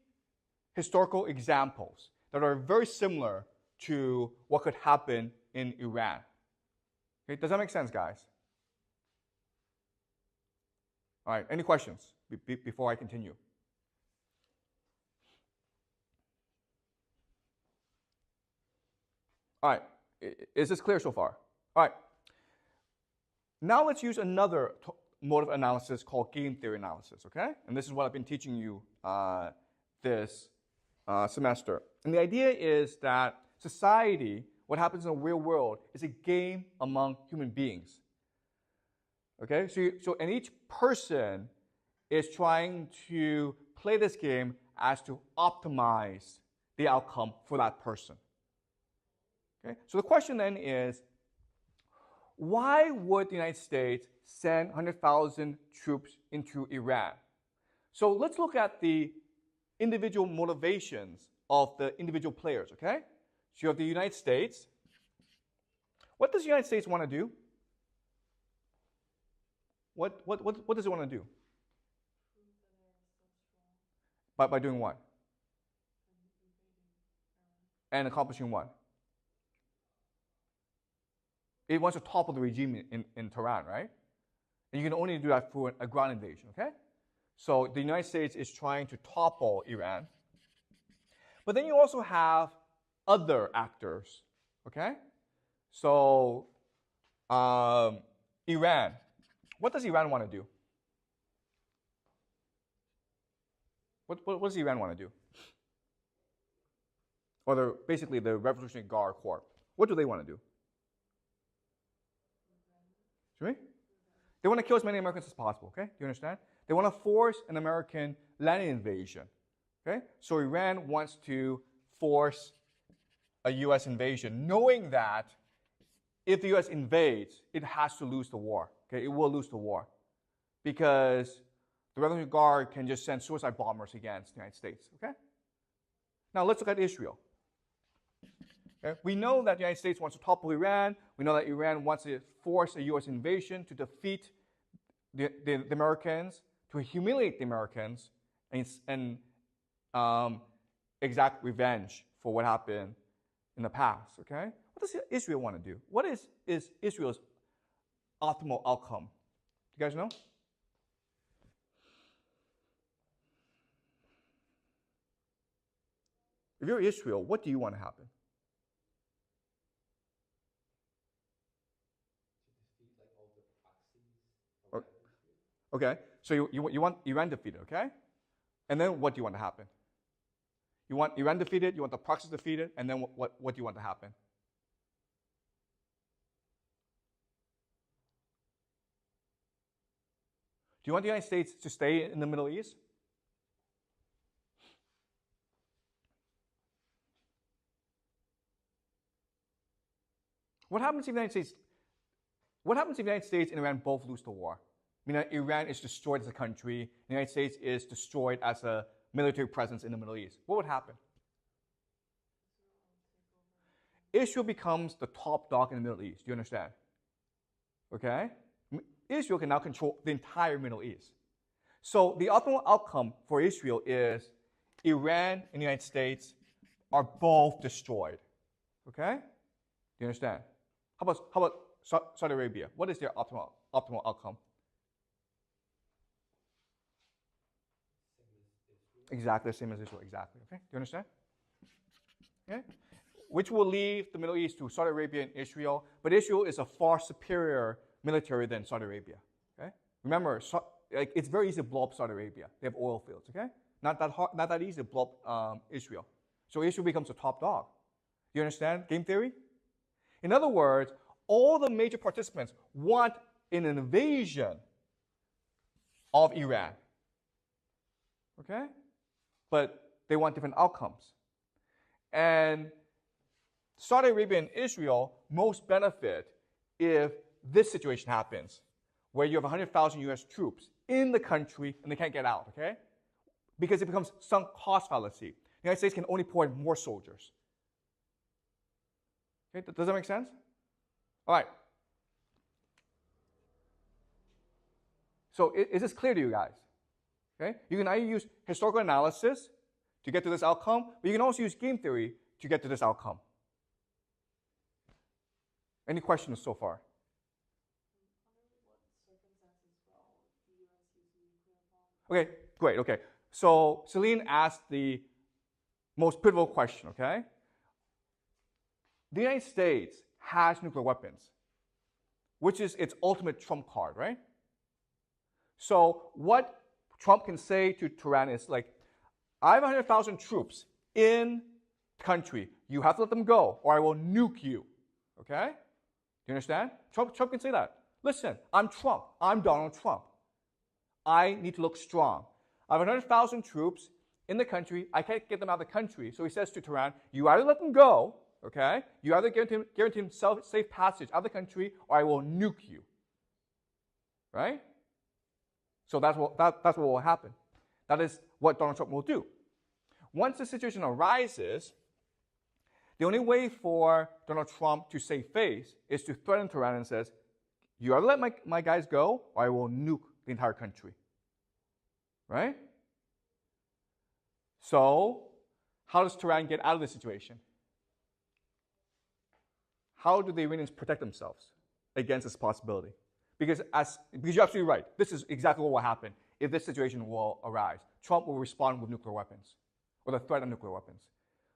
A: historical examples that are very similar to what could happen in Iran. Okay, does that make sense, guys? All right, any questions before I continue? All right, is this clear so far? All right, now let's use another mode of analysis called game theory analysis, okay? And this is what I've been teaching you this semester. And the idea is that society, what happens in the real world, is a game among human beings. Okay, and each person is trying to play this game as to optimize the outcome for that person. Okay, so the question then is, why would the United States send 100,000 troops into Iran? So let's look at the individual motivations of the individual players, okay? So you have the United States. What does the United States want to do? What does it want to do? By doing what? And accomplishing what? It wants to topple the regime in Tehran, right? And you can only do that through a ground invasion, okay? So the United States is trying to topple Iran. But then you also have other actors, okay? So Iran. What does Iran want to do? What does Iran want to do? Or basically the Revolutionary Guard Corps. What do they want to do? Right? They want to kill as many Americans as possible, okay? Do you understand? They want to force an American land invasion, okay? So Iran wants to force a U.S. invasion, knowing that if the U.S. invades, it has to lose the war, okay? It will lose the war because the Revolutionary Guard can just send suicide bombers against the United States, okay? Now let's look at Israel. Okay? We know that the United States wants to topple Iran. We know that Iran wants to force a U.S. invasion to defeat the Americans, to humiliate the Americans, and exact revenge for what happened in the past. Okay? What does Israel want to do? What is Israel's optimal outcome? Do you guys know? If you're Israel, what do you want to happen? Okay, so you want Iran defeated, okay? And then what do you want to happen? You want Iran defeated, you want the proxies defeated, and then what do you want to happen? Do you want the United States to stay in the Middle East? What happens if the United States and Iran both lose the war? I mean, Iran is destroyed as a country, the United States is destroyed as a military presence in the Middle East. What would happen? Israel becomes the top dog in the Middle East. Do you understand? Okay? Israel can now control the entire Middle East. So the optimal outcome for Israel is Iran and the United States are both destroyed. Okay? Do you understand? How about Saudi Arabia? What is their optimal outcome? Exactly the same as Israel. Exactly. Okay? Do you understand? Okay? Which will leave the Middle East to Saudi Arabia and Israel, but Israel is a far superior military than Saudi Arabia. Okay? Remember, it's very easy to blow up Saudi Arabia. They have oil fields. Okay? Not that easy to blow up Israel. So Israel becomes a top dog. Do you understand game theory? In other words, all the major participants want an invasion of Iran. Okay? But they want different outcomes. And Saudi Arabia and Israel most benefit if this situation happens, where you have 100,000 U.S. troops in the country and they can't get out, okay? Because it becomes sunk cost fallacy. The United States can only pour in more soldiers. Okay, does that make sense? All right. So is this clear to you guys? Okay? You can either use historical analysis to get to this outcome, but you can also use game theory to get to this outcome. Any questions so far? Okay, great, okay. So Celine asked the most pivotal question, okay? The United States has nuclear weapons, which is its ultimate trump card, right? So what Trump can say to Tehran is like, I have 100,000 troops in the country. You have to let them go, or I will nuke you, okay? Do you understand? Trump can say that. Listen, I'm Trump. I'm Donald Trump. I need to look strong. I have 100,000 troops in the country. I can't get them out of the country. So he says to Tehran, you either let them go okay? You either guarantee him safe passage out of the country, or I will nuke you, right? So that's what will happen. That is what Donald Trump will do. Once the situation arises, the only way for Donald Trump to save face is to threaten Tehran and says, you either let my guys go, or I will nuke the entire country, right? So, how does Tehran get out of this situation? How do the Iranians protect themselves against this possibility? Because you're absolutely right. This is exactly what will happen if this situation will arise. Trump will respond with nuclear weapons, or the threat of nuclear weapons.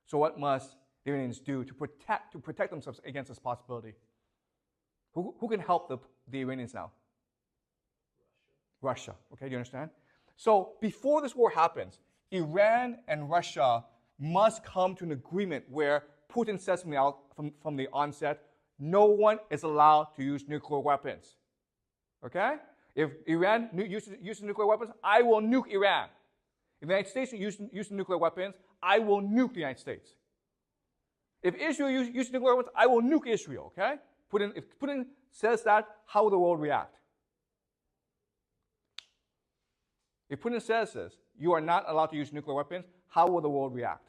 A: So what must the Iranians do to protect themselves against this possibility? Who can help the Iranians now? Russia. Okay, do you understand? So before this war happens, Iran and Russia must come to an agreement where Putin says from the onset, no one is allowed to use nuclear weapons. Okay? If Iran uses nuclear weapons, I will nuke Iran. If the United States uses nuclear weapons, I will nuke the United States. If Israel uses nuclear weapons, I will nuke Israel. Okay? If Putin says that, how will the world react? If Putin says this, you are not allowed to use nuclear weapons, how will the world react?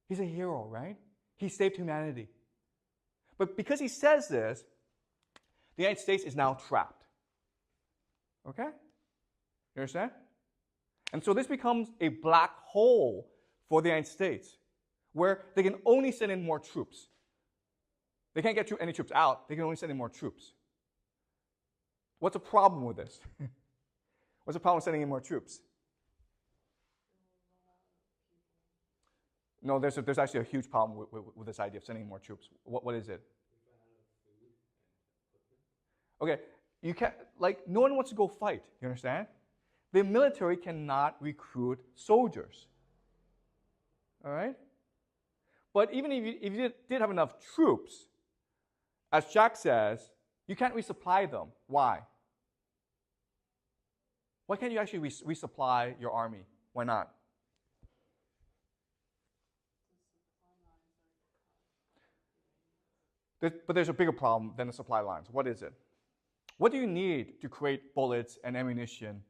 A: He's a hero, right? He saved humanity. But because he says this, the United States is now trapped. Okay? You understand? And so this becomes a black hole for the United States, where they can only send in more troops. They can't get any troops out. They can only send in more troops. What's the problem with this? What's the problem with sending in more troops? No, there's actually a huge problem with this idea of sending in more troops. What is it? Okay, you can't, no one wants to go fight, you understand? The military cannot recruit soldiers. All right? But even if you did have enough troops, as Jack says, you can't resupply them. Why? Why can't you actually resupply your army? Why not? But there's a bigger problem than the supply lines. What is it? What do you need to create bullets and ammunition?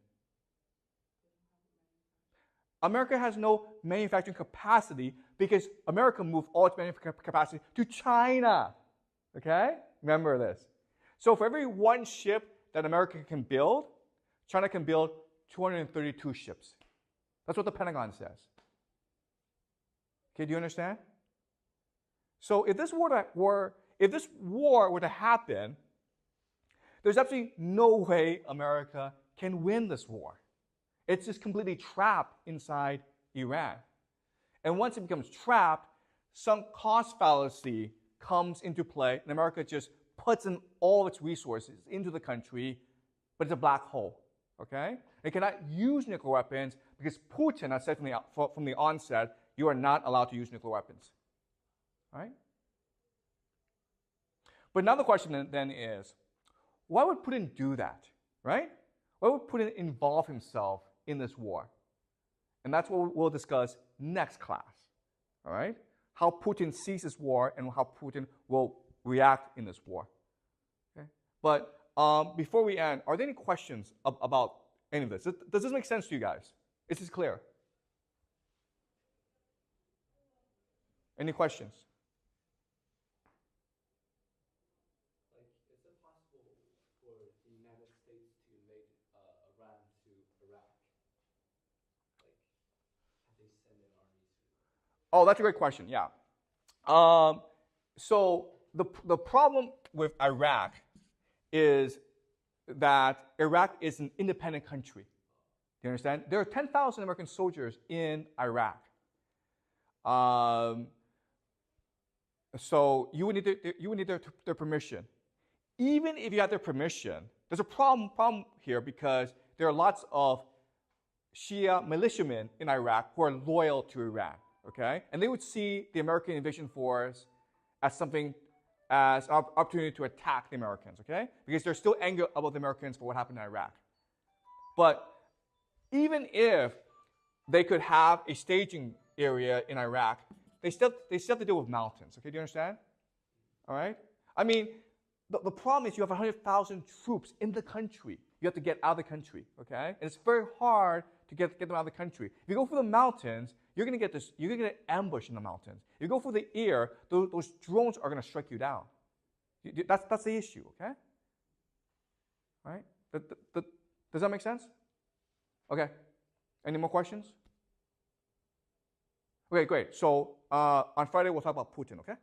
A: America has no manufacturing capacity because America moved all its manufacturing capacity to China. Okay? Remember this. So for every one ship that America can build, China can build 232 ships. That's what the Pentagon says. Okay, do you understand? So if this war were to happen, there's absolutely no way America can win this war. It's just completely trapped inside Iran. And once it becomes trapped, some cost fallacy comes into play, and America just puts in all of its resources into the country, but it's a black hole. Okay? It cannot use nuclear weapons because Putin has said from the onset, you are not allowed to use nuclear weapons. All right? But now the question then is, why would Putin do that? Right? Why would Putin involve himself in this war? And that's what we'll discuss next class. All right? How Putin sees this war and how Putin will react in this war. Okay? But before we end, are there any questions about any of this? Does this make sense to you guys? Is this clear? Any questions?
B: Is it possible for the United States to invade Iran to Iraq? Have they sent in armies?
A: Oh, that's a great question. Yeah. So the problem with Iraq is that Iraq is an independent country. Do you understand? There are 10,000 American soldiers in Iraq. So you would need their permission. Even if you had their permission, there's a problem here because there are lots of Shia militiamen in Iraq who are loyal to Iran. Okay, and they would see the American invasion force as an opportunity to attack the Americans. Okay, because they're still angry about the Americans for what happened in Iraq. But even if they could have a staging area in Iraq, the they still have to deal with mountains. Okay, do you understand? All right. I mean, the problem is you have 100,000 troops in the country. You have to get out of the country. Okay, and it's very hard to get them out of the country. If you go through the mountains, you're gonna get an ambush in the mountains. If you go through the air, those drones are gonna strike you down. That's the issue. Okay. All right. Does that make sense? Okay. Any more questions? Okay, great. So on Friday, we'll talk about Putin, okay?